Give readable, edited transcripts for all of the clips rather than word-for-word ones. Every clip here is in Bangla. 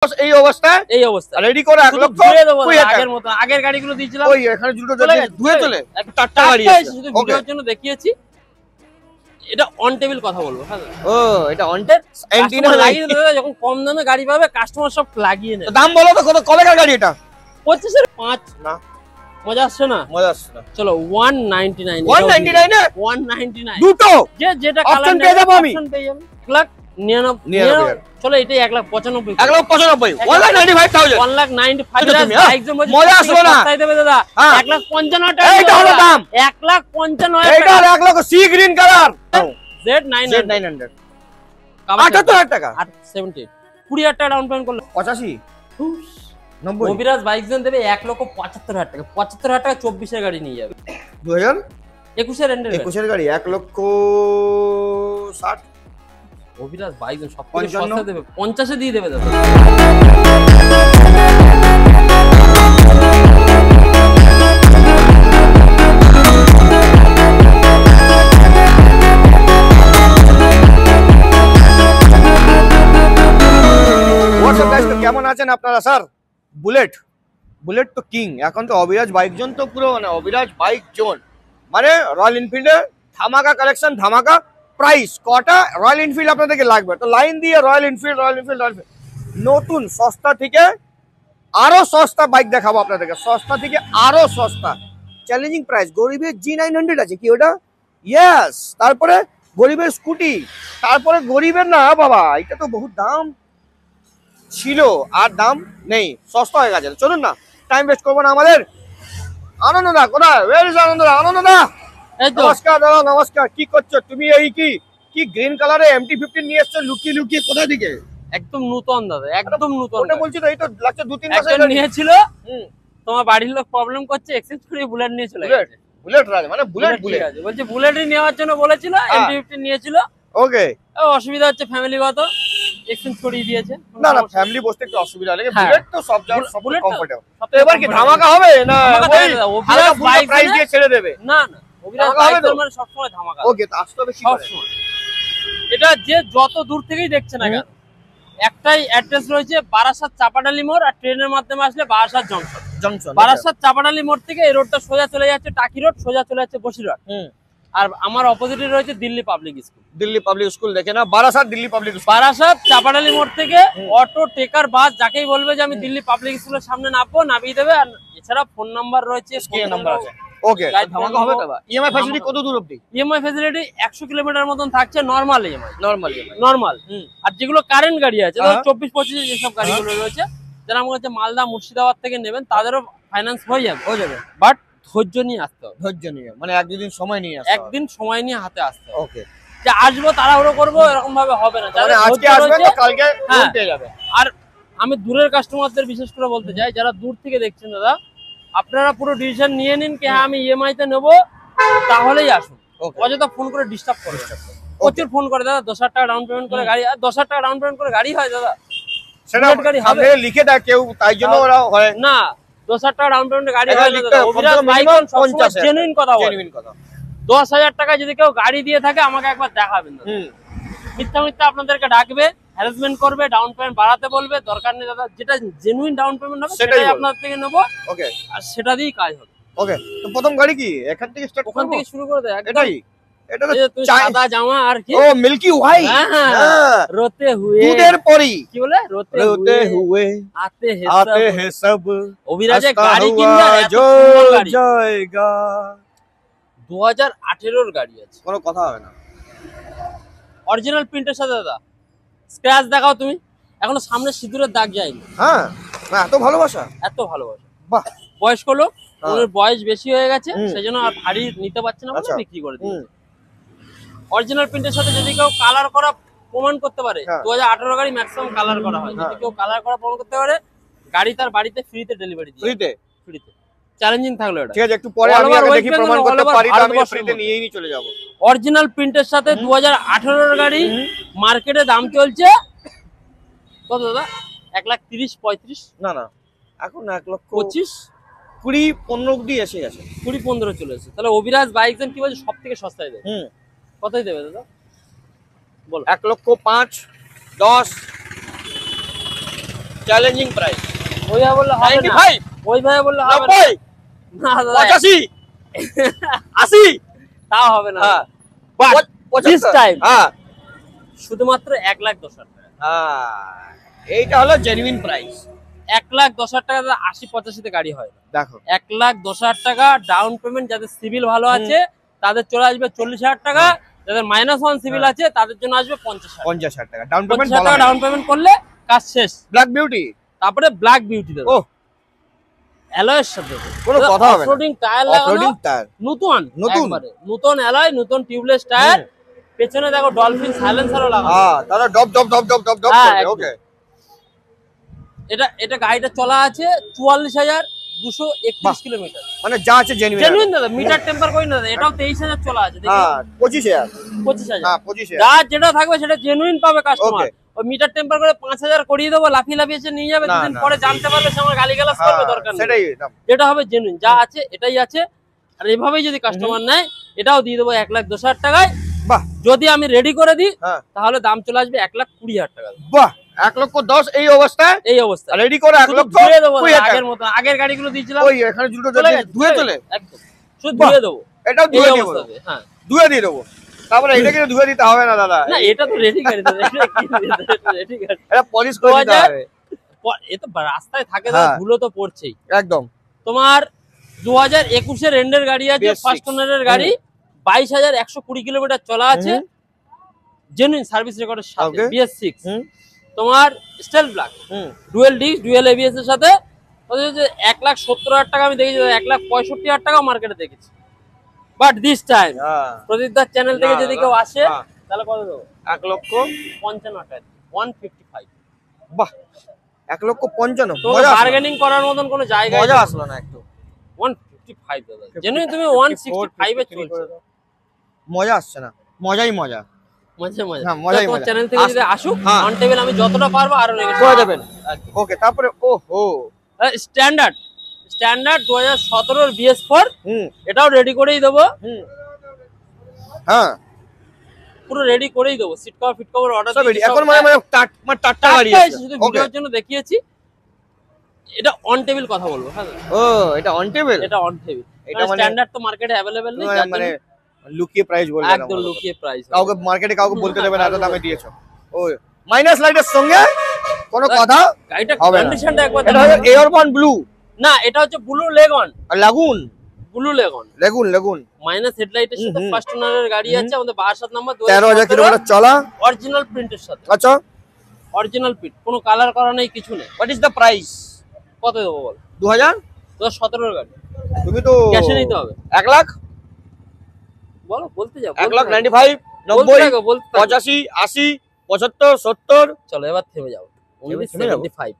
এই অবস্থা রেডি করে 1 লক্ষ আগের মতো আগের গাড়িগুলো দিয়েছিলাম ওই এখানে দুটো ধুয়ে চলে টাটকা গাড়ি আছে শুধু ভিডিওর জন্য দেখিয়েছি। এটা অন টেবিল কথা বলবো। হ্যাঁ ও এটা অন টেবিল এন্টিনা লাগিয়ে দেবে, যখন কম দামে গাড়ি পাবে কাস্টমার সব লাগিয়ে নেবে। দাম বলো তো কত কবেকার গাড়ি এটা? 25 এর 5 না। মজা আসছে না? মজা আসছে না। চলো 199 199 এ 199 দুটো যেটা অপশন পেয়ে যাবো আমি। 1,99,000 চলো এটাই 1,95,000 1,95,000 1,95,000 1,95,000 একদম মজা আসলো না তাই দেবে দাদা 1,55,000 টাকা এইটা হলো দাম 1,55,000 এইটা 1 লক্ষ সি গ্রিন কালার Z900 78,000 টাকা 70 20,000 টাকা ডাউন পেমেন্ট করলে 85 90 অভিরাজ বাইক জেন দেবে 1,75,000 টাকা 75,000 টাকা 24 এর গাড়ি নিয়ে যাবে 2021 এর এন্ডের 21 এর গাড়ি 1,60,000 অভিরাজ বাইক জেন সবথেকে সস্তা দেবে 50 এ দিয়ে দেবে দাদা। কেমন আছেন আপনারা স্যার? বুলেট তো কিং, এখন তো অভিরাজ বাইক জোন তো পুরো মানে অভিরাজ বাইক জোন মানে রয়্যাল এনফিল্ডের ধামাকা কালেকশন, ধামাকা প্রাইস। কটা রয়্যাল এনফিল্ড আপনাদেরকে লাগবে তো লাইন দিয়ে রয়্যাল এনফিল্ড নতুন সস্তা থেকে আরো সস্তা বাইক দেখাবো আপনাদেরকে, সস্তা থেকে আরো সস্তা চ্যালেঞ্জিং প্রাইস। গরিবের G900 আছে কি ওটা? ইয়েস। তারপরে গরিবের স্কুটি, তারপরে গরিবের না বাবা এটা তো বহুত দাম ছিল আর দাম নেই, সস্তা হয়ে গেছে। চলুন না টাইম ওয়েস্ট করবো না আমাদের। আনন্দদা কোথায়? ওয়ের ইজ আনন্দদা? আনন্দদা নমস্কার দাদা, নমস্কার। কি করছো তুমি? এই কি গ্রিন কালারে MT-15 নিয়ে এসছো লুকিয়ে কোথা থেকে? একদম নতুন দাদা, একদম নতুন। ওটা বলছি তো এই তো লাগছে 2-3 মাস আগে নিয়েছিল। তোমার বাড়ির লোক প্রবলেম করছে, এক্সচেঞ্জ করে বুলেট নিয়ে চলে গেছে। বুলেট রাজ মানে বুলেট আছে বলছে বুলেটই নেওয়ার জন্য বলেছিল, MT-15 নিয়েছিল। ওকে অসুবিধা হচ্ছে ফ্যামিলিগত, এক্সচেঞ্জ করিয়ে দিয়েছে। না ফ্যামিলি বসতে একটু অসুবিধা লাগে, বুলেট তো সব জায়গায় সব কমফোর্টেবল। তো এবার কি ধামাকা হবে না অভিরাজ বাইক প্রাইস দিয়ে ছেড়ে দেবে? না অভিরাজ বাইক মানে সব সময় ধামাকা। ওকে তো আসতে হবে কি করে? এটা যে যত দূর থেকেই দেখছে না কেন, একটাই অ্যাড্রেস রয়েছে বারাসাত চাপাডালি মোড়, আর ট্রেনের মাধ্যমে আসলে বারাসাত জংশন। বারাসাত চাপাডালি মোড় থেকে এই রোডটা সোজা চলে যাচ্ছে টাকি রোড, সোজা চলে যাচ্ছে বসিরহাট। আর আমার অপোজিটে রয়েছে দিল্লি পাবলিক স্কুল। দেখে না বারাসাত দিল্লি পাবলিক স্কুল। বারাসাত চাপাডালি মোড় থেকে অটো টেকার বাস যাকেই বলবে যে আমি দিল্লি পাবলিক স্কুলের সামনে নামবো, নামিয়ে দেবে। আর এছাড়া ফোন নাম্বার রয়েছে, নাম্বার আছে। ওকে ধামাকা হবে দাদা। ইএমআই ফ্যাসিলিটি কত দূর অবধি? ইএমআই ফ্যাসিলিটি 100 কিলোমিটার মতন থাকছে নরমাল ইএমআই, নরমাল। আর যেগুলো কারেন্ট গাড়ি আছে 24-25 যেসব গাড়িগুলো রয়েছে, যারা আমার কাছে মালদা মুর্শিদাবাদ থেকে নেবেন তাদেরও ফাইন্যান্স হয়ে যাবে। বাট ধৈর্য নিয়ে আসতে হবে, ধৈর্য নিয়ে মানে একদিন সময় নিয়ে আসতে হবে, একদিন সময় নিয়ে হাতে আসতে হবে। ওকে যে আসবো তাড়াহুড়ো করবো এরকম ভাবে হবে না, মানে আজকে আসবেন তো কালকে পেয়ে যাবে। আর আমি দূরের কাস্টমারদের বিশেষ করে বলতে চাই, যারা দূর থেকে দেখছেন দাদা, আপনারা পুরো ডিসিশন নিয়ে নিন কি হ্যাঁ আমি ইএমআই তে নেবো, তাহলেই আসুন। অযথা ফোন করে ডিস্টার্ব করে, প্রচুর ফোন করে দাদা 10,000 টাকা ডাউন পেমেন্ট করে গাড়ি। আর 10,000 টাকা ডাউন পেমেন্ট করে গাড়ি হয় দাদা? সেটা গাড়ি হবে লিখে দেয় কেউ, তাই জন্য ওরা হয় না। 10,000 টাকা ডাউন পেমেন্টে গাড়ি হয় না দাদা। অভিরাজ বাইক সবসময় জেনুইন কথা বলে। 10,000 টাকা যদি কেউ গাড়ি দিয়ে থাকে আমাকে একবার দেখাবেন দাদা। মিথ্যা আপনাদেরকে ডাকবে, হ্যারাসমেন্ট করবে, ডাউন পেমেন্ট বাড়াতে বলবে, দরকার নেই দাদা। যেটা জেনুইন ডাউন পেমেন্ট হবে সেটাই আপনাদের থেকে নেব। ওকে আর সেটা দিয়েই কাজ হবে। ওকে তো প্রথম গাড়ি কি এখান থেকে স্টার্ট করব? ওখান থেকে শুরু করে দে। এটাই এটা তো সাদা জামা আর কি? ও মিল্কি হোয়াইট। হ্যাঁ রোতে হুয়ে দুধের পরি কি বলে? রোতে হুয়ে আতে হে সব। অভিরাজে গাড়ি কিনবে এত সুন্দর গাড়ি জায়গা 2018 এর গাড়ি আছে, কোনো কথা হবে না। অরিজিনাল প্রিন্টের সাথে দাদা। স্ক্র্যাচ দেখাও তুমি, এখনো সামনে সিঁদুরের দাগ যায়নি। হ্যাঁ এত ভালোবাসা, এত ভালোবাসা। বাহ বয়স্ক লোক, ওর বয়স বেশি হয়ে গেছে, হুম। সেজন্য আর ভারী নিতে পারছে না বলে আচ্ছা। বিক্রি করে দিয়েছে। অরিজিনাল প্রিন্টের সাথে যদি কেউ কালার করা প্রমাণ করতে পারে, হ্যাঁ। 2018 গাড়ি ম্যাক্সিমাম কালার করা হয়, যদি হ্যাঁ। কেউ কালার করা প্রমাণ করতে পারে গাড়ি তার বাড়িতে ফ্রিতে ডেলিভারি দিয়ে। ফ্রিতে চ্যালেঞ্জিং থাকলো এটা। ঠিক আছে একটু পরে আমি আগে দেখি প্রমাণ করতে পারি তো আমি ফ্রিতে নিয়েই চলে যাব। অরিজিনাল প্রিন্টের সাথে 2018 এর গাড়ি মার্কেটে দাম চলছে কত দাদা? 1,30,35 না এখন 1,25 20 15 অবধি এসে গেছে। 20-15 চলে এসেছে। তাহলে অভিরাজ বাইক জেন কি বলছে সব থেকে সস্তায় দেবে? কতই দেবে দাদা বল? 1,05,10 চ্যালেঞ্জিং প্রাইস ওইভাবে বললে হবে না, 95 ওইভাবে বললে হবে না। 90 না দাদা 85 80 তাও হবে না। হ্যাঁ বাট দিস 75 টাইম হ্যাঁ শুধুমাত্র 1,10,000 টাকা। হ্যাঁ এইটা হলো জেনুইন প্রাইস। 1,10,000 টাকা দাদা 80-85 তে গাড়ি হয় না। দেখো 1,10,000 টাকা ডাউন পেমেন্ট, যাদের সিভিল ভালো আছে তাদের চলে আসবে 40,000 টাকা, যাদের -1 সিভিল আছে তাদের জন্য আসবে 50,000 50,000 টাকা ডাউন পেমেন্ট 50,000 টাকা ডাউন পেমেন্ট করলে কাজ শেষ। ব্ল্যাক বিউটি তারপরে ব্ল্যাক বিউটি দেবো ও অ্যালয়ের সাথে, কোনো কথা হবে না। অফরোডিং টায়ার লাগানো, অফরোডিং টায়ার নতুন নতুন। একবারে নতুন অ্যালয়, নতুন টিউবলেস টায়ার, পেছনে দেখো ডলফিন সাইলেন্সারও লাগানো। হ্যাঁ দাদা ডব ডব ডব ডব ডব ডব হ্যাঁ, করবে একদম। ওকে এটা গাড়িটা চলা আছে 44,231 কিলোমিটার। মানে যা আছে জেনুইন জেনুইন দাদা, মিটার টেম্পার করি না দাদা, এটাও 23,000 চলা আছে দেখি, হ্যাঁ 25,000 25,000। হ্যাঁ 25,000 যা যেটা থাকবে সেটা জেনুইন পাবে কাস্টমার। Okay. ওই মিটার টেম্পার করে 5,000 করিয়ে দেবো, লাফিয়ে লাফিয়ে এসে নিয়ে যাবে, না, দুদিন না। পরে জানতে পারবে সে আমার গালিগালাজ করবে, দরকার নেই। সেটাই দাম। যেটা হবে জেনুইন, যা আছে এটাই আছে। আর এভাবেই যদি কাস্টমার নেয় এটাও দিয়ে দেবো 1,10,000 টাকায়। বাহ যদি আমি রেডি করে দিই হ্যাঁ তাহলে দাম চলে আসবে 1,20,000 টাকা। বাহ 1,10,000 এই অবস্থায় এই অবস্থা রেডি করে শুধু 1,20,000 ধুয়ে দেবো দাদা, 20,000 আগের মতো আগের গাড়িগুলো দিয়েছিলাম ওই এখানে জুটো চলে গেছে, ধুয়ে চলে একদম শুধু বাহ। ধুয়ে দেবো এটাও এই ধুয়ে দিব অবস্থা হবে। হ্যাঁ ধুয়ে দিয়ে দেবো তারপরে এটা কিন্তু ধুয়ে দিতে হবে না দাদা না এটা তো রেডি গাড়ি দাদা, এটা কি রেডি গাড়ি। এটা পলিশ করে দিতে 2000 হবে এ তো রাস্তায় থাকে দাদা, হ্যাঁ। ধুলো তো পড়ছেই। একদম তোমার 2021 এর এন্ডের গাড়ি আছে, BS6 ফার্স্ট ওনারের গাড়ি, 22,120 কিলোমিটার চলা আছে, জেনুইন সার্ভিস রেকর্ডের সাথে, Okay. BS6 হুম তোমার স্টেল ব্ল্যাক, হুম ডুয়েল ডিস্ক ডুয়েল এবিএস এর সাথে। 1,70,000 টাকা আমি দেখেছি, 1,65,000 টাকা মার্কেটে দেখেছি। বাট দিস টাইম হ্যাঁ প্রদীপদার চ্যানেল থেকে না, যদি না, কেউ আসে হ্যাঁ। তাহলে কত দেবো? 1,55,000 টাকা 155। বাহ 1,55,000 তো মজা আসলো না। বার্গেনিং করার মতন কোনো জায়গা মজা আসলো না একটু 155 দাদা, জেনুইন তুমি 165 এ চলছে। মজা আসছে না মজাই মজা মাঝে মাঝে হ্যাঁ, মজাই তোমার মজা। চ্যানেল থেকে যদি আসুক হ্যাঁ। অন টেবিল আমি যতটা পারবো আরো করে দেবেন ওকে তারপরে ওহো স্ট্যান্ডার্ড 2017 এর BS4 হুম এটাও রেডি করেই দেবো, হুম হ্যাঁ পুরো রেডি করেই দেবো, seat cover fit cover order সব ready। এখন মানে টাটকা গাড়ি আছে শুধু ওকে ভিডিওর জন্য দেখিয়েছি। এটা অন টেবিল কথা বলবো, হ্যাঁ ও এটা অন টেবিল এটা অন টেবিল। এটা এটা মানে- স্ট্যান্ডার্ড তো মার্কেটে अवेलेबल নেই, যার মানে জন্য লুকিয়ে প্রাইস বলবে একদম লুকিয়ে প্রাইস। কাউকে মার্কেটে কাউকে বলতে দেবে না এত দামে দিয়েছো ও মাইনাস লাইটের সঙ্গে কোনো কথা গাড়িটা হবে না। কন্ডিশনটা একবার এটা হলো এয়ারবন ব্লু না, এটা হচ্ছে ব্লু লেগন, আর লাগুন ব্লু লেগন লাগুন মাইনাস হেডলাইটের সাথে হুম, হুম। ফার্স্ট ওনারের গাড়ি আছে, আমাদের 62 নাম্বার 13,000 কিলোমিটার চলা অরিজিনাল প্রিন্টের সাথে, আচ্ছা অরিজিনাল প্রিন্ট, কোনো কালার করা নেই, কিছু নেই। হোয়াট ইজ দ্য প্রাইস কত দেবো বল? 2000 2017 এর গাড়ি, তুমি তো ক্যাশে নিতে হবে। 1 লাখ বলো, বলতে যাও 1,95,000 বলতে 90 থাকো, বলতে থাকো। 85 80 75 70 চলো এবার থেমে যাও। Only থেমে যাবো? 75,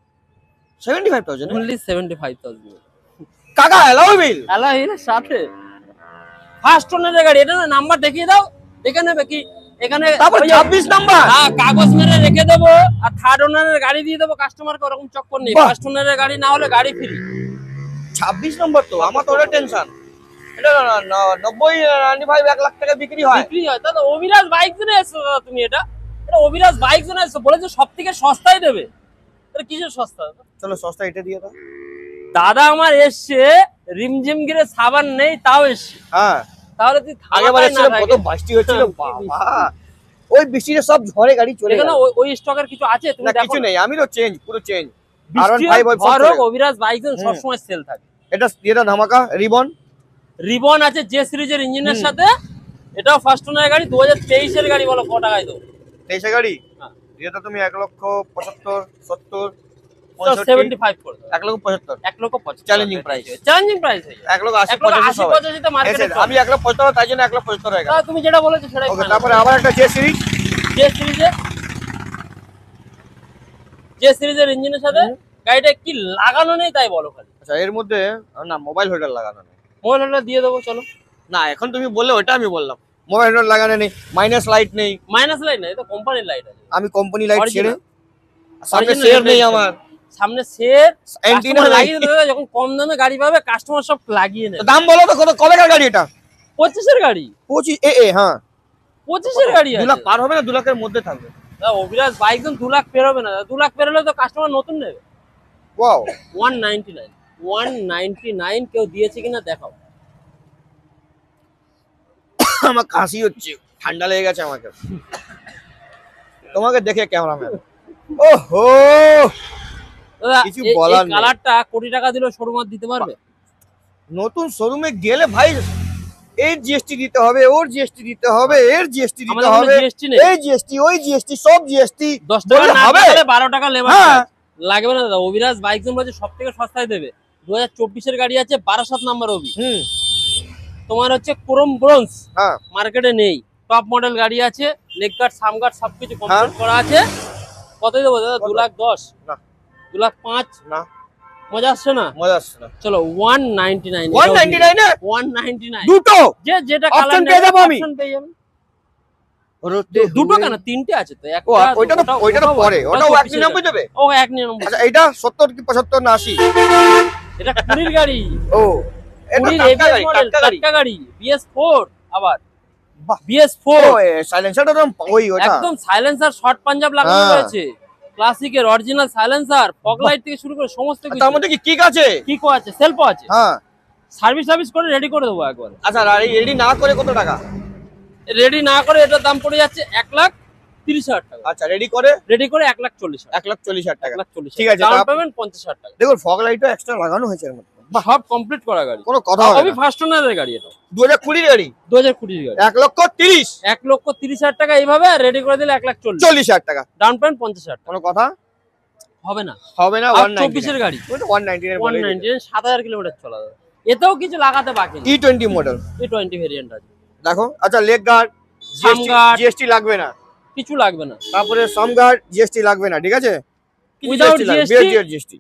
75,000 only 75,000 কাকা এলাও বিল আলা এর সাথে ফার্স্ট ওনারের গাড়ি। এটা না নাম্বার দেখিয়ে দাও, দেখে নেবে কি এখানে তারপর ওই যে- 26 নাম্বার হ্যাঁ কাগজ মেরে রেখে দেবো, আর থার্ড ওনারের গাড়ি দিয়ে দেবো কাস্টমারকে, ওরকম চক্কর নেই। বাহ। ফার্স্ট ওনারের গাড়ি না হলে গাড়ি ফ্রি। 26 নম্বর তো আমার তো ওটা টেনশন এটা 90 95 1 লাখ টাকা বিক্রি হয় বিক্রি হয় দাদা। অভিরাজ বাইক জোনে এসছো দাদা তুমি, এটা অভিরাজ বাইক জোনে এসছো, বলেছো সব থেকে সস্তায় দেবে। এটা কিসের সস্তা দাদা? চলো সস্তা এটা দিয়ে দাও দাদা আমার এসছে রিমঝিম গিরে সাবান নেই তাও এসছে, হ্যাঁ তাহলে তুই আগেবার থামাটাই না ছিল থাকে। কত বৃষ্টি হচ্ছিল হ্যাঁ, বাবা ওই বৃষ্টিতে সব ঝড়ে গাড়ি চলে এখানে গেল ওই স্টকের কিছু আছে তুমি না দেখো কিছু না। নেই আমি তো চেঞ্জ পুরো চেঞ্জ বৃষ্টি R15 হোক, ঝড় হোক, অভিরাজ বাইক জোন হুম। সবসময় সেল থাকে। এটা এটা ধামাকা রিবন রিবন আছে জে সিরিজের ইঞ্জিনের সাথে, এটাও ফার্স্ট ওনারের গাড়ি, 2023 এর গাড়ি। বলো ক টাকায় দেবো? 23 গাড়ি হ্যাঁ। এটা তুমি 1,75,000 70 তো 65 75 করে দাও। 1,75,000 1,75,000 Challenging price। চ্যালেঞ্জিং প্রাইস হয়ে যাবে। 1,80,000 1,80,000 সবাই 85 তে মার্কেটে হ্যাঁ, আমি 1,75,000 তাই জন্য 1,75,000 হয়ে গেল তুমি যেটা বলেছো সেটাই ওকে final। তারপরে আবার একটা জে সিরিজ জে সিরিজের ইঞ্জিনের সাথে গাড়িটা কি লাগানো নেই তাই বলো খালি। আচ্ছা এর মধ্যে না মোবাইল হোল্ডার লাগানো নেই মোবাইল হোল্ডার দিয়ে দেবো চলো। না এখন তুমি বললে ওটা আমি বললাম মোবাইল হোল্ডার লাগানো নেই মাইনাস লাইট নেই মাইনাস লাইট না, এটা কোম্পানির লাইট আছে। আমি কোম্পানি লাইট Original। ছেড়ে সামনে Original শেয়ার নেই headlight আমার সামনে সেট অ্যান্টিনা লাগিয়ে দেবে, যখন কম দামে গাড়ি পাবে কাস্টমার সব লাগিয়ে নেবে। দাম বলো তো কত কবেকার গাড়ি এটা 25 এর গাড়ি, 25 হ্যাঁ 25 এর গাড়ি 2 আছে। লাখ পার হবে না 2 লাখের মধ্যে থাকবে অভিরাজ বাইক 2 লাখ পেরোবে না, 2 লাখ পেরোলে তো কাস্টমার নতুন নেবে। ওয়াও 199 কেউ দিয়েছে কিনা দেখাও। আমার কাশি হচ্ছে, ঠান্ডা লেগে গেছে আমাকে তোমাকে দেখে ক্যামেরাম্যান। ওহো দাদা কিছু এই বলার নেই। কালারটা কোটি টাকা দিলেও শোরুম আর দিতে পারবে? নতুন শোরুমে গেলে ভাই এর জিএসটি দিতে হবে, ওর জিএসটি দিতে হবে, এর জিএসটি দিতে আমাদের হবে, কোনো GST নেই। এই জিএসটি ওই জিএসটি সব জিএসটি 10 টাকা না হবে। দিলে 12 টাকা লেবার হ্যাঁ। লাগবে না দাদা। অভিরাজ বাইক জোন বলছে সব থেকে সস্তায় দেবে। 2024 এর গাড়ি আছে 12 নাম্বার অভি, তোমার হচ্ছে ক্রোম ব্রোঞ্জ, হ্যাঁ মার্কেটে নেই। টপ মডেল গাড়ি আছে, লেগ গার্ড সাম গার্ড সবকিছু কমপ্লিট করা আছে। কতই দেবো দাদা? 2,10,000 না 2,05,000 না মজা আসছে না? মজা আসছে না। চলো 199 199 এ 199 দুটো যে যেটা Option কালার পেয়ে যাবো আমি? পেয়ে যাবেন। দুটো কেন, তিনটে আছে তো। ও ওইটা তো পরে, ওটাও 199 দেবে। ও 199। আচ্ছা এটা 70 কি 75 না 80? এটা কুড়ির গাড়ি, ও এটা কুড়ির টাটকা ABS গাড়ি, মডেল, টাটকা গাড়ি। টাটকা গাড়ি, BS4 আবার বাহ। BS4 ও সাইলেন্সারটা তো ওই ওটা একদম সাইলেন্সার শর্ট পাঞ্জাব লাগানো হ্যাঁ। রয়েছে, ক্লাসিকের অরিজিনাল সাইলেন্সার, ফগ লাইট থেকে শুরু করে সমস্ত কিছু। তার মধ্যে কি কিক আছে? কিকও আছে, সেলফও আছে। হ্যাঁ সার্ভিস করে রেডি করে দেবো একবার। আচ্ছা রেডি না করে কত টাকা? রেডি না করে এটার দাম পড়ে যাচ্ছে 1,30,000 টাকা। আচ্ছা রেডি করে রেডি করে 1,40,000 1,40,000 টাকা। 1,40,000 ঠিক আছে, ডাউন তা- পেমেন্ট 50,000 টাকা। দেখুন ফগ লাইটও এক্সট্রা লাগানো হয়েছে এর মধ্যে। সব কমপ্লিট করা গাড়ি, কোনো কথা হবে আমি না। ফার্স্ট ওনারের গাড়ি। এটা 2020 গাড়ি 2020 গাড়ি, 1,30,000 1,30,000 টাকা এইভাবে, আর রেডি করে দিলে 1,40,000, 40,000 টাকা। ডাউন পেমেন্ট 50,000 টাকা। কোনো কথা হবে না? হবে না। 24 এর 199 গাড়ি, 199 বলে 199 7,000 কিলোমিটার চলা যাবে। এতেও কিছু লাগাতে বাকি নেই। E20 মডেল E20 ভেরিয়েন্ট আছে, দেখো। আচ্ছা leg guard Thumb guard। GST লাগবে না, কিছু লাগবে না। তারপরে সাম গার্ড জিএসটি লাগবে না, ঠিক আছে? Without GST জিএসটি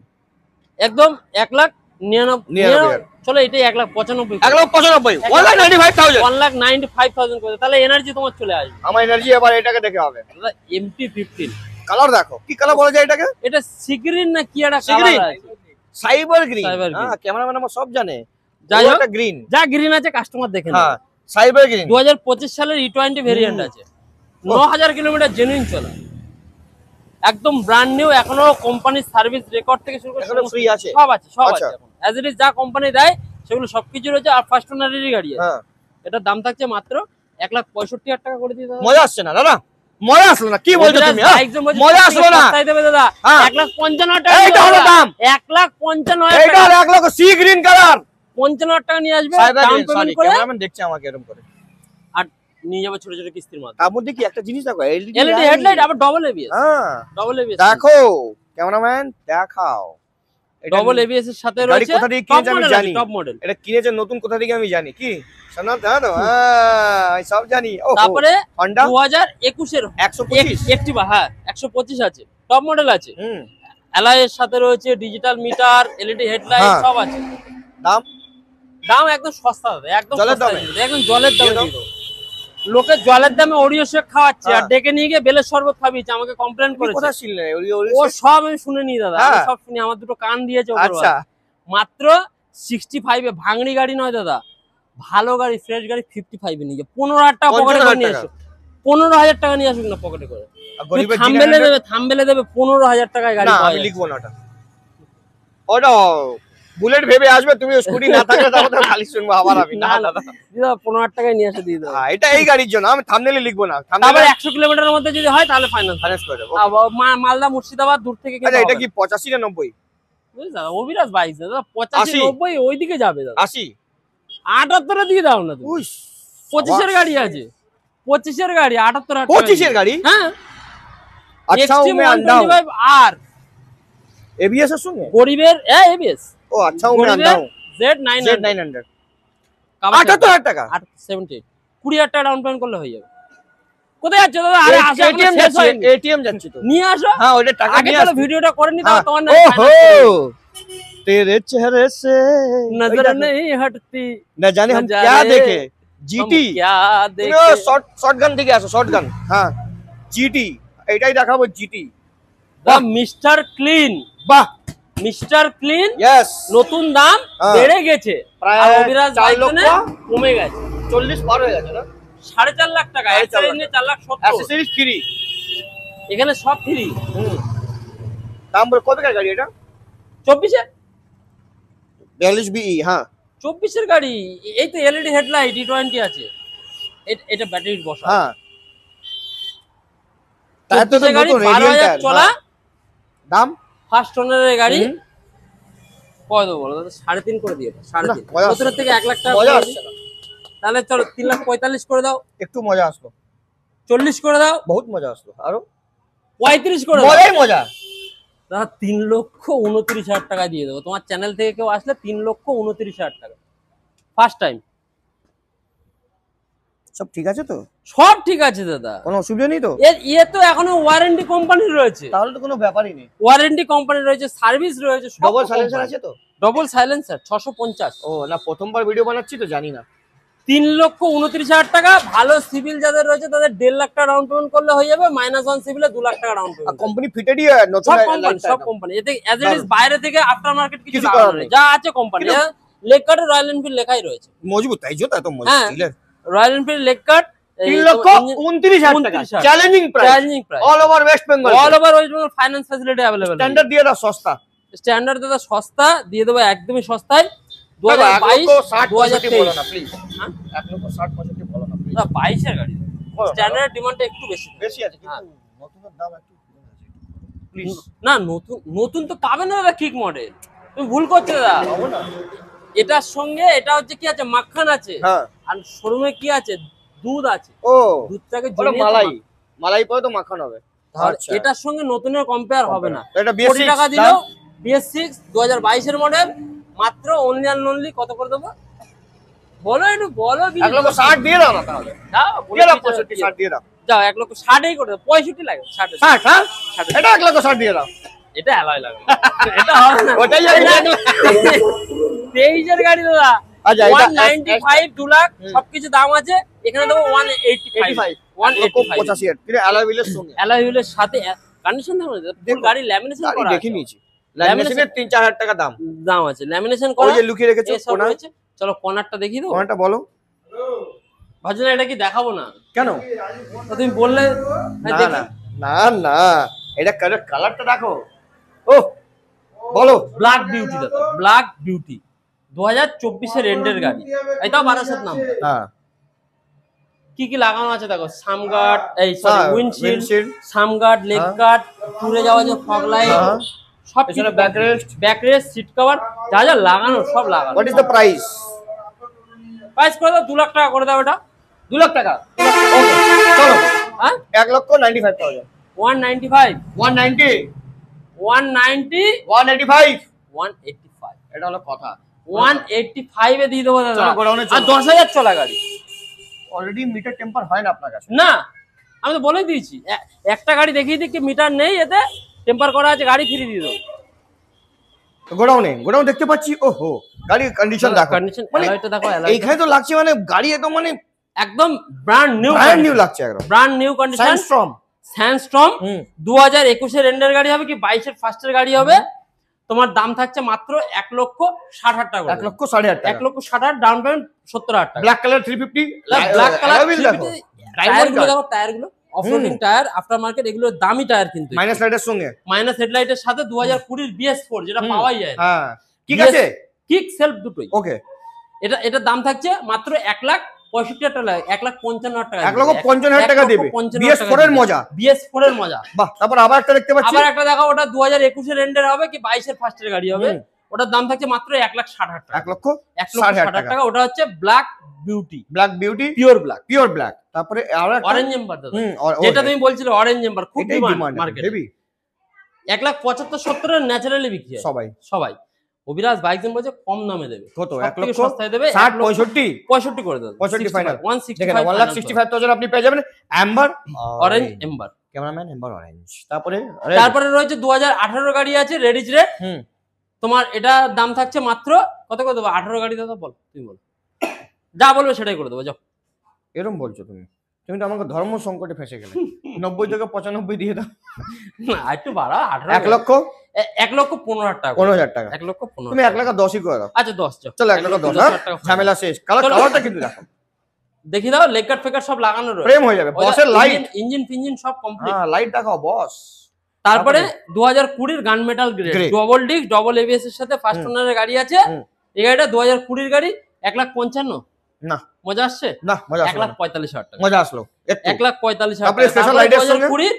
একদম 1,99,000। চলো এটাই 1,95,000, 1,95,000 1,95,000 1,95,000 করে। তাহলে এনার্জি তোমার চলে আসবে। আমার এনার্জি এবার এটাকে দেখে হবে। দাদা MT-15 কালার দেখো, কি কালার বলা যায় এটাকে? এটা সিগ্রিন না কি একটা Sea কালার green? আছে। Cyber green. Cyber green। হ্যাঁ ক্যামেরাম্যান আমার সব জানে। যাই হোক, এটা গ্রিন। যা গ্রিন আছে কাস্টমার দেখে হ্যাঁ নেবে। Cyber green. 2025 সালের E20 ভেরিয়েন্ট আছে, 9,000 কিলোমিটার জেনুইন চলা, একদম ব্র্যান্ড নিউ। এখনো কোম্পানির সার্ভিস রেকর্ড থেকে শুরু করে এখনো সমস্ত ফ্রি আছে? সব আছে, সব আচ্ছা। আছে। এখন অ্যাজ ইট ইজ যা কোম্পানি দেয় সেগুলো সবকিছু রয়েছে। আর ফার্স্ট ওনারেরই গাড়ি আছে। হ্যাঁ এটার দাম থাকছে মাত্র 1,65,000 টাকা করে দিয়ে দাও। মজা আসছে না দাদা, মজা আসলো না। কি বলছো তুমি? হ্যাঁ? মজা মজা আসলো না। দেবে দাদা। হ্যাঁ। 1,55,000 টাকা এইটা হলো দাম। 1,55,000 এইটা টাকা, 1 লক্ষ সি গ্রিন কালার 55,000 টাকা নিয়ে আসবে cyber down green. Sorry payment করে, ক্যামেরাম্যান দেখছে আমাকে এরকম করে। আর নিয়ে যাবে ছোট ছোট কিস্তির মাধ্যমে। তার মধ্যে কি একটা জিনিস দেখো, এলইডি এলইডি হেডলাইট, আবার ডবল এবিএস। হ্যাঁ ডবল এবিএস দেখো ক্যামেরাম্যান দেখাও। এটা ডবল এবিএস এর সাথে গাড়ি রয়েছে কোথা থেকে টপ কিনেছে আমি মডেল, জানি। Top model. এটা কিনেছে নতুন কোথা থেকে আমি জানি। কি শোনা জানো? হ্যাঁ আমি সব জানি। ও তারপরে হন্ডা 2021 এর 125। একটিভা, হ্যাঁ 125 আছে, টপ মডেল আছে। হুম অ্যালয়ের সাথে রয়েছে ডিজিটাল মিটার, এলইডি হেডলাইট, হ্যাঁ। সব আছে। দাম দাম একদম সস্তা দাদা, একদম জলের সস্তা দামে? দিয়ে দেবো, একদম জলের দামে দিয়ে দাও। দিয়ে দেবো। লোকে জলের দামে ওরিও শেক খাওয়াচ্ছে, আর হ্যাঁ। ডেকে নিয়ে গিয়ে বেলের শরবত খাবিয়েছে, আমাকে কমপ্লেন তুমি করেছে। কোথা ছিলে? ও সব আমি শুনে নি দাদা, আমি হ্যাঁ। সব শুনি, আমার দুটো কান দিয়েছে ওপরওয়ালা। আচ্ছা মাত্র 65 এ, ভাঙড়ি গাড়ি নয় দাদা, ভালো গাড়ি, ফ্রেশ গাড়ি 55 এ নিয়ে যাও। 15,000 টাকা পকেটে করে নিয়ে আসো, 15,000 টাকা নিয়ে আসুক না পকেটে করে। গরিবের থাম্বেলে দেবে, থাম্বেলে দেবে 15,000 টাকায় গাড়ি না পাওয়া আমি যায়। লিখবো না ওটা। ওটা বুলেট ভেবে আসবে তুমি, স্কুটি না থাকলে তাহলে তো খালি শুনবো আবার আমি। না না, দাদা দিয়ে দাও, 15,000 টাকায় নিয়ে এসে দিয়ে দাও। হ্যাঁ, এটা এই গাড়ির জন্য আমি থাম্বনেলে লিখবো না। তারপরে থাম্বনেলে 100 কিলোমিটারের মধ্যে যদি হয় তাহলে ফাইনাল। ফাইন্যান্স করে দেবো। মালদা মুর্শিদাবাদ দূর থেকে আচ্ছা এটা কি 85 না 90? বুঝলি দাদা, অভিরাজ বাইক দাদা 85 80? 90 ওইদিকে যাবে দাদা। 80? 78 দিয়ে দাও না তুমি। উইশ 25 এর গাড়ি আছে, 25 এর গাড়ি 78,000 টাকা। 25 এর গাড়ি? হ্যাঁ আচ্ছা Extreme मैं अंधा हूँ। 125 আর एबीएस है सुनिए। গরিবের এবিএস, ओ अच्छा हूँ मैं अंधा हूँ। Z900 Z900 78,000 টাকা। 78 20,000 টাকা ডাউন পেমেন্ট করলে হয়ে যাবে। কোথায় যাচ্ছ দাদা? আরে আসো, এখনো এটিএম শেষ যাচ্ছে, হয়নি। এটিএম যাচ্ছে তো। নিয়ে আসো, হ্যাঁ ওটা টাকা আগে নিয়ে চলো আসো। ভিডিওটা করে নি, हाँ, তোমার না ओहो तेरे चेहरे से नजर नहीं हटती, न जाने हम नजारे क्या देखे। हम जीटी क्या তুমি देखे। শর্টগান থেকে আসো, শর্টগান। হ্যাঁ জিটি এটাই দেখাবো, জিটি। দা মিস্টার ক্লিন, বাহ মিস্টার ক্লিন, ইয়েস নতুন দাম হ্যাঁ। বেড়ে গেছে, প্রায় আর অভিরাজ 4 লক্ষ বাইকনে কমে গেছে 40 পার হয়ে গেছে না? 4.5 লাখ টাকা, 4.5 অ্যাক্সেসরিজ নিয়ে 4,70,000। Accessories free. এখানে সব ফ্রি। দাম বলে কত টাকার গাড়ি এটা? 24-এ 42 BE, হ্যাঁ 24-এর গাড়ি, এই তো এলইডি হেডলাইট, E20 আছে, এটা ব্যাটারির বসা। হ্যাঁ টায়ার তো 24-এর গাড়ি, নতুন 12,000 টায়ার চলা, দাম ফার্স্ট ওনারের গাড়ি। কয় দেবো বলো দাদা? 3.5 করে দিয়ে দাও, 3.5। মজা আসছে। 17 থেকে 1 লাখ টাকা মজা করে আসছে দিই। না। তাহলে চলো 3,45,000 করে দাও, একটু মজা আসলো, 40 করে দাও, বহুত মজা আসলো, আরো 35 করে দাও। মজাই মজা। দাদা 3,29,000 টাকা দিয়ে দেবো, তোমার চ্যানেল থেকে কেউ আসলে 3,29,000 টাকা, ফার্স্ট টাইম। সব ঠিক আছে তো? সব ঠিক আছে দাদা, কোনো অসুবিধা নেই তো? এ তো এখনো ওয়ারেন্টি কোম্পানির রয়েছে, তাহলে তো কোনো ব্যাপারই নেই। ওয়ারেন্টি কোম্পানি রয়েছে, সার্ভিস রয়েছে, ডবল সাইলেন্সার আছে তো? Double silencer 650। ও না, প্রথমবার ভিডিও বানাচ্ছি তো জানি না। 3,29,000 টাকা। ভালো সিভিল যাদের রয়েছে তাদের 1.5 লাখ টাকা ডাউন পেমেন্ট করলে হয়ে যাবে, -1 সিভিলে 2 লাখ টাকা ডাউন পেমেন্ট। কোম্পানি ফিটেডই নতুন সব কোম্পানি এতে অ্যাজ ইট ইজ, বাইরে থেকে আফটার মার্কেট কিছু কিছু লাগানো করার নেই, নেই। যা আছে কোম্পানি। লেগ কাটে রয়্যাল এনফিল্ড লেখাই রয়েছে, মজবুত, তাই জন্য এত মজবুত। হ্যাঁ রয়্যাল এনফিল্ড লেগ কাট 3,29,000 টাকা, challenging price, challenging price, all over West Bengal, all over West Bengal finance facility available. Standard দিয়ে দাও সস্তা, স্ট্যান্ডার্ড দাদা সস্তা দিয়ে দেবো, একদমই সস্তায়। 2022 2022 বলো না প্লিজ, 1,60,65 বলো না প্লিজ। 22 এর গাড়ি, স্ট্যান্ডার্ড ডিমান্ডটা একটু বেশি বেশি আছে হ্যাঁ। কিন্তু নতুনের দাম একটু প্লিজ। না, নতুন তো পাবে না দাদা, কিক মডেল, তুমি ভুল করছো দাদা। পাবো না। এটার সঙ্গে এটা হচ্ছে কি আছে, মাখন আছে, হ্যাঁ আর শোরুমে কি আছে, দুধ আছে। ও দুধটাকে ওটা জমিয়ে মালাই, মালাই পরে তো মাখন হবে। তাহলে আচ্ছা, এটার সঙ্গে নতুনের কম্পেয়ার হবে না। এটা কোটি BS6 টাকা দিলেও BS6 2022 এর মডেল, মাত্র অনলি অ্যান্ড অনলি কত করে দেবো বলো, একটু বলো। 1,60,000 দিয়ে দাও না তাহলে, যাও দিয়ে দাও 65,60 দিয়ে দাও। যাও 1,60,000 করে দাও, 65 লাগে, 60 60 হ্যাঁ, এটা 1,60,000 দিয়ে দাও। এটা অ্যালয় লাগে, এটা হবে না। ওটাই আমি জানি। 23 এর গাড়ি দাদা, আচ্ছা, এটা 195 2 লাখ সবকিছু দাম আছে, এখানে দেবো 185 1,85,000 কিন্তু অ্যালয় হুইলের সঙ্গে। অ্যালয় হুইলের সাথে কন্ডিশন দাম আছে, ফুল গাড়ি ল্যামিনেশন গাড়ি করা দেখে আছে, নিয়েছি, ল্যামিনেশনের 3-4,000 টাকা দাম দাম আছে, ল্যামিনেশন ওই করা, যে লুকিয়ে রেখেছো এসব কোনা, রয়েছে। চলো কর্নারটা দেখিয়ে দাও, কোনাটা বলো ভাবছি না এটা কি দেখাবো না, কেন? তো তুমি বললে হ্যাঁ, না দেখি। না না না, এটা কালারটা দেখো। ও বলো। ব্ল্যাক বিউটি দাদা, ব্ল্যাক বিউটি 2024 এর এন্ডের গাড়ি, এটাও 1200 নাম। হ্যাঁ কি কি লাগানো আছে দেখো, সামগার্ড, এই সরি হ্যাঁ, উইন্ডশিল্ড, windshield, সামগার্ড, লেগ গার্ড, পুড়ে যাওয়া যে ফগ লাইট, হ্যাঁ। সব পেছনে backrest, সিট কভার, যা যা লাগানো সব লাগানো। What is the price? Price করে দাও 2 লাখ টাকা করে দাও, এটা 2 লাখ টাকা। ওকে চলো, হ্যাঁ 1,95,000, 195 190, 190 185, 185 এটা হলো কথা। 185 এ দিয়ে দেবো দাদা, চলো, গোডাউনে চলো। আর 10,000 চলা গাড়ি। অলরেডি মিটার টেম্পার হয় না আপনার কাছে? না, আমি তো বলেই দিয়েছি, একটা গাড়ি দেখিয়ে দিই কি মিটার নেই, এতে টেম্পার করা আছে, গাড়ি ফ্রি দিয়ে দেবো। গোডাউন দেখতে পাচ্ছি। ওহো, গাড়ির কন্ডিশন দেখো, কন্ডিশন মানে অ্যালয়টা দেখো, এইখানে তো লাগছে মানে গাড়ি একদম মানে একদম ব্র্যান্ড নিউ লাগছে একদম, ব্র্যান্ড নিউ কন্ডিশন। স্যান্ডস্টর্ম 2021 এর এন্ডের গাড়ি হবে কি 22 এর ফার্স্টের গাড়ি হবে। তোমার দাম থাকছে মাত্র 1,60,000 টাকা, 1,60,000 টাকা, 1,60,000 ডাউন পেমেন্ট, 70,000 টাকা। ব্ল্যাক কালার 350, ব্ল্যাক কালার দেখো, টায়ারগুলো দেখো, টায়ারগুলো অফরোডিং টায়ার, আফটার মার্কেট, এগুলো দামি টায়ার কিন্তু, মাইনাস লাইটের সঙ্গে, মাইনাস হেডলাইটের সাথে 2020 BS4 যেটা পাওয়াই যায় না। হ্যাঁ ঠিক আছে, কিক সেলফ দুটোই। ওকে, এটার দাম থাকছে মাত্র 1,65,000 টাকা, 1,55,000 টাকা, 1,55,000 টাকা দেবে। BS4 এর মজা, BS4 এর মজা। বাহ। তারপর আবার একটা দেখতে পাচ্ছি, আবার একটা দেখো, ওটা 2021 এর এন্ডের হবে কি 22 এর ফার্স্টের গাড়ি হবে, ওটার দাম থাকছে মাত্র 1,60,000 টাকা, 1,60,000 টাকা। ওটা হচ্ছে ব্ল্যাক বিউটি, পিওর ব্ল্যাক। তারপরে আর একটা অরেঞ্জ এম্বার দাদা, যেটা তুমি বলছিলে অরেঞ্জ এম্বার, খুব এটাই ডিমান্ড ডিমান্ড মার্কেটে। হেভি, 1,75,000 এর ন্যাচারালি বিক্রি হয় সবাই। অভিরাজ বাইকজন বলছে কম দামে দেবে, কত? সবথেকে সস্তায় দেবে, 60, 65, 65 করে দেবে, 65 ফাইনাল, 165, 1,65,000 আপনি পেয়ে যাবেন amber orange amber. Cameraman amber orange. তারপরে রয়েছে 2018 গাড়ি আছে রেডিজ রেট, তোমার এটা দাম থাকছে মাত্র কত করে দেবো? 18 গাড়ি দাদা বল, তুমি বল, যা বলবে সেটাই করে দেবো, যাও। এরকম বলছো তুমি তো আমাকে ধর্ম সংকটে ফেসে গেলে। 90 থেকে 95 দিয়ে দাও না, একটু বাড়া, 18 1,15,000 টাকা, 15,000 টাকা, 1,15,000 তুমি 1,10,000 করে দাও। আচ্ছা 10, চলো 1,10,000, ঝামেলা শেষ। কালারটা কিন্তু দেখো, দেখি দাও, লেকার ফেকার সব লাগানো রয়েছে, প্রেম হয়ে যাবে। বসের লাইট, ইঞ্জিন ফিঞ্জিন সব কমপ্লিট। হ্যাঁ লাইট দেখাও বস, তারপরে 2020 গান metal grade, double disc, double ABS এর সাথে ফার্স্ট ওনারের গাড়ি আছে। এই গাড়িটা 2020 গাড়ি, 1,55,000। না মজা আসছে না, মজা আসলো 1,45,000 টাকা। মজা আসলো 1,45,000 তারপরে স্পেশাল লাইটের সঙ্গে 2020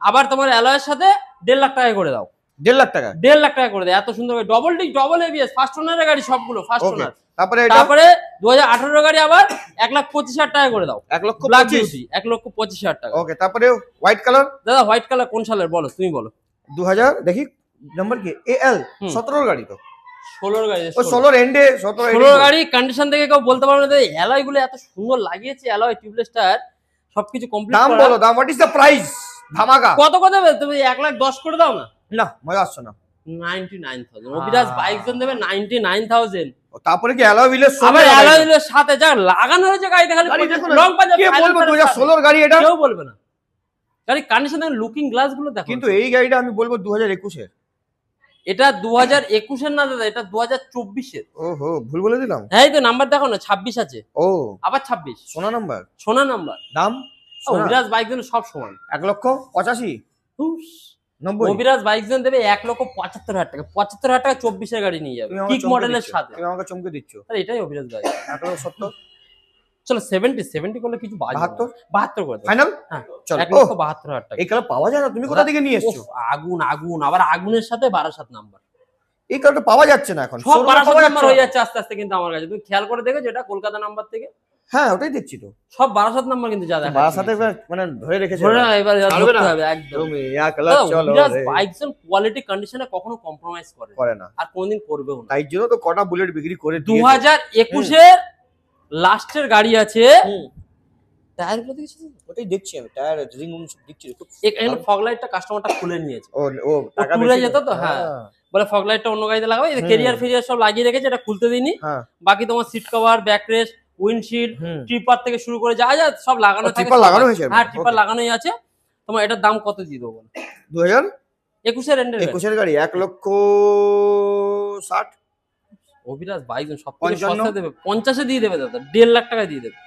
আবার তোমার অ্যালয়ের সাথে 1.5 লাখ টাকা করে দাও। 1.5 লাখ টাকা 1.5 লাখ টাকা করে দেয়। এত সুন্দর double disc, double ABS, first ওনারের গাড়ি সবগুলো ফার্স্ট ওনার। তারপরে 2018 গাড়ি আবার 1,25,000 টাকা করে দাও। 1,25,000 টাকা। ওকে, তারপরে হোয়াইট কালার। দাদা হোয়াইট কালার কোন সালের বলো, তুমি বলো। 2000 দেখি নাম্বার কি, এএল 17 গাড়ি তো 16 গাড়ি, ও 16 এন্ডে 16 গাড়ি। কন্ডিশন দেখে কেউ বলতে পারবে না অ্যালয় গুলো এত সুন্দর লাগিয়েছে, অ্যালয় টিউবলেস টায়ার সবকিছু কমপ্লিট। দাম বলো, দাম হোয়াট ইজ দ্য প্রাইস? ধামাকা কত কত দেবে তুমি? 1,10,000 করে দাও না। না মজা আসছে না। 99,000 অভিরাজ বাইক জন দেবে 99,000। তারপরে কি অ্যালয় হুইলের সঙ্গে, আবার অ্যালয় হুইলের সাথে যা লাগানো হয়েছে গাড়িতে, খালি রং পাঞ্জাব। কে বলবো 2016 গাড়ি এটা? কেউ বলবে না। গাড়ি কন্ডিশন দেখো, লুকিং গ্লাস গুলো দেখো। কিন্তু এই গাড়িটা আমি বলবো 2021 এর। এটা 2021 এর না দাদা, এটা 2024 এর। ওহো, ভুল বলে দিলাম। হ্যাঁ, এই তো নাম্বার দেখো না, 26 আছে। ও আবার 26 সোনা নাম্বার, সোনা নাম্বার। দাম অভিরাজ বাইক জন সব সমান। 1,85,000 90। অভিরাজ বাইক জন দেবে 1,75,000 টাকা। 75,000 টাকা 24 এর গাড়ি নিয়ে যাবে কিক মডেলের সাথে। তুমি আমাকে চমকে দিচ্ছ। আরে এটাই অভিরাজ বাইক। 1,70,000 চলো 70 করলে কিছু বাজে। 72 করে দাও ফাইনাল। হ্যাঁ, চলো 1,72,000 টাকা। এই কালার পাওয়া যায় না, তুমি কোথা থেকে নিয়ে এসেছো? আগুন আগুন, আবার আগুনের সাথে 12/7 নাম্বার। এই কালারটা পাওয়া যাচ্ছে না এখন, সব 12/7 নাম্বার হয়ে যাচ্ছে আস্তে আস্তে। কিন্তু আমার কাছে তুমি খেয়াল করে দেখো, যেটা কলকাতা নাম্বার থেকে। হ্যাঁ ওটাই দেখছি তো, সব 12/7 নাম্বার কিন্তু যা দেখা 12/7 মানে ধরে রেখেছে। ধরে না, এবার ধরতে হবে একদম। তুমি ইয়া কালার চলো অভিরাজ বাইকজন কোয়ালিটি কন্ডিশনে কখনো কম্প্রোমাইজ করে না, আর কোনদিন করবেও না। তাই জন্য তো কটা বুলেট বিক্রি করে দিয়েছে। 2021 এর লাস্টের গাড়ি আছে। টায়ার গুলো দেখেছিস? ওটাই দেখছি আমি, টায়ার রিং দেখছি। এখানে ফগ লাইটটা কাস্টমারটা খুলে নিয়েছে। ও টাকা তুলে যেত তো। হ্যাঁ, বলে ফগ লাইটটা অন্য গাড়িতে লাগাবে। এই ক্যারিয়ার ফেরিয়ার সব লাগিয়ে রেখেছে, এটা খুলতে দিইনি। বাকি তোমার seat cover, back rest, windshield, tripper থেকে শুরু করে যা যা সব লাগানো থাকে। ট্রিপার লাগানো হয়েছে? হ্যাঁ, ট্রিপার লাগানোই আছে। তোমার এটার দাম কত দিয়ে দেবো? 2021 এর এন্ডের 21 এর গাড়ি 1,60,000। অভিরাজ বাইক সব থেকে সস্তা দেবে, 50 এ দিয়ে দেবে দাদা। 1.5 লাখ টাকা দিয়ে দেবে।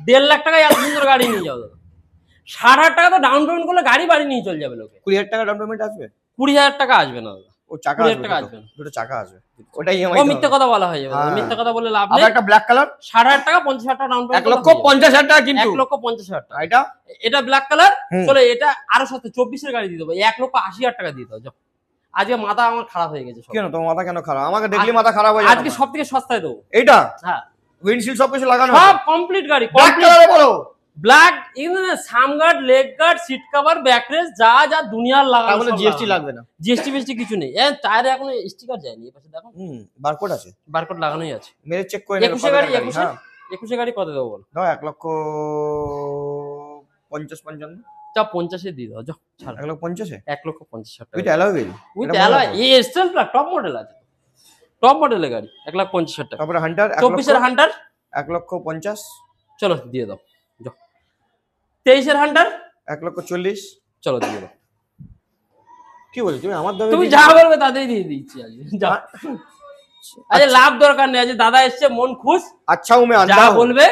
1.5 লাখ টাকায় এত সুন্দর গাড়ি নিয়ে যাও দাদা। 60,000 টাকা তো ডাউন পেমেন্ট করলে গাড়ি বাড়ি নিয়ে চলে যাবে লোকে। 20,000 টাকা ডাউন পেমেন্ট আসবে? 20,000 টাকা আসবে না দাদা। ও চাকা আসবে, দুটো চাকা আসবে। ওটাই ও মিথ্যা কথা বলা হয়ে যাবে। মিথ্যা কথা বলে লাভ নেই। আর একটা ব্ল্যাক কালার 60,000 টাকা, 50,000 টাকা ডাউন পেমেন্ট। 1,50,000 টাকা কিন্তু। 1,50,000 টাকা। এটা ব্ল্যাক কালার। চলে এটা আরো সস্তা, 24 এর গাড়ি দিয়ে দেবো। 1,80,000 টাকা দিয়ে দাও। আজকে মাথা আমার খারাপ হয়ে গেছে। কেন তোমার মাথা কেন খারাপ? আমাকে দেখলে মাথা খারাপ হয়ে যায়। আজকে সবথেকে সস্তায় দেবো এইটা। হ্যাঁ, উইন্ডশিল্ড সব কিছু লাগানো, সব কমপ্লিট গাড়ি। ব্ল্যাক কালারে বলো, black sump guard, leg guard, seat cover, back rest, যা যা দুনিয়ার লাগানো। তাহলে জিএসটি লাগবে না? জিএসটি ফিএসটি কিছু নেই। টায়ারে এখনো স্টিকার যায়নি। এই পাশে দেখো, বারকোড আছে। বারকোড লাগানোই আছে। মেরে চেক করে 21 গাড়ি। 21 গাড়ি কত দেবো বলো? দাও 1,50,000 চা 50 এ দিয়ে দাও। যাও ছাড়। 1,50,000 1,50,000 টাকা। With alloy wheel? With alloy. এই স্টেল প্লাগ টপ মডেল আছে, টপ মডেলের গাড়ি। 1,50,000 টাকা। তারপরে হান্টার 24 এর হান্টার 1,50,000। চলো দিয়ে দাও। যাও 23 এর হান্টার 1,40,000। চলো দিয়ে দাও। কি বলছো তুমি? আমার দামে তুমি যা বলবে তাতেই দিয়ে দিচ্ছি আজকে। যাও। আজ লাভ দরকার নেই। আজ দাদা এসছে, মন খুশ। আচ্ছা উমে যা বলবে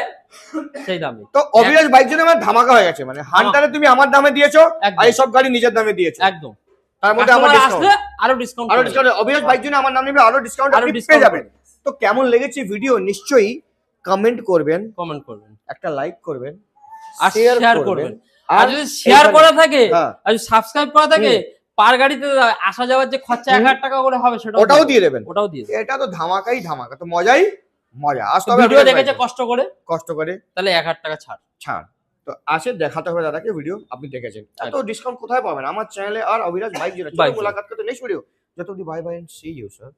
সেই দামে। তো অভিরাজ বাইক জন্য আমার ধামাকা হয়ে গেছে। মানে হান্টারে তুমি আমার দামে দিয়েছো, আর এই সব গাড়ি নিজের দামে দিয়েছো। একদম। তার মধ্যে আমার ডিসকাউন্ট, আরো ডিসকাউন্ট। অভিরাজ বাইক জন্য আমার নাম নেবে, আরো ডিসকাউন্ট আপনি পেয়ে যাবেন। তো কেমন লেগেছে ভিডিও নিশ্চয়ই কমেন্ট করবেন, একটা লাইক করবেন, আর শেয়ার করবেন। আর যদি শেয়ার করা থাকে আর যদি সাবস্ক্রাইব করা থাকে, পার গাড়িতে আসা যাওয়ার যে খরচা 1,000 টাকা করে হবে সেটা ওটাও দিয়ে দেবেন। এটা তো ধামাকাই ধামাকা, তো মজাই মজা। আসতে হবে, ভিডিও দেখেছে কষ্ট করে তাহলে 1,000 টাকা ছাড়। তো আসে দেখাতে হবে দাদাকে, ভিডিও আপনি দেখেছেন। এত ডিসকাউন্ট কোথায় পাবেন? আমার চ্যানেলে আর অভিরাজ বাইক জন্য। মুলাকাত করতে নেক্সট ভিডিও। যতদিন bye bye and see you sir.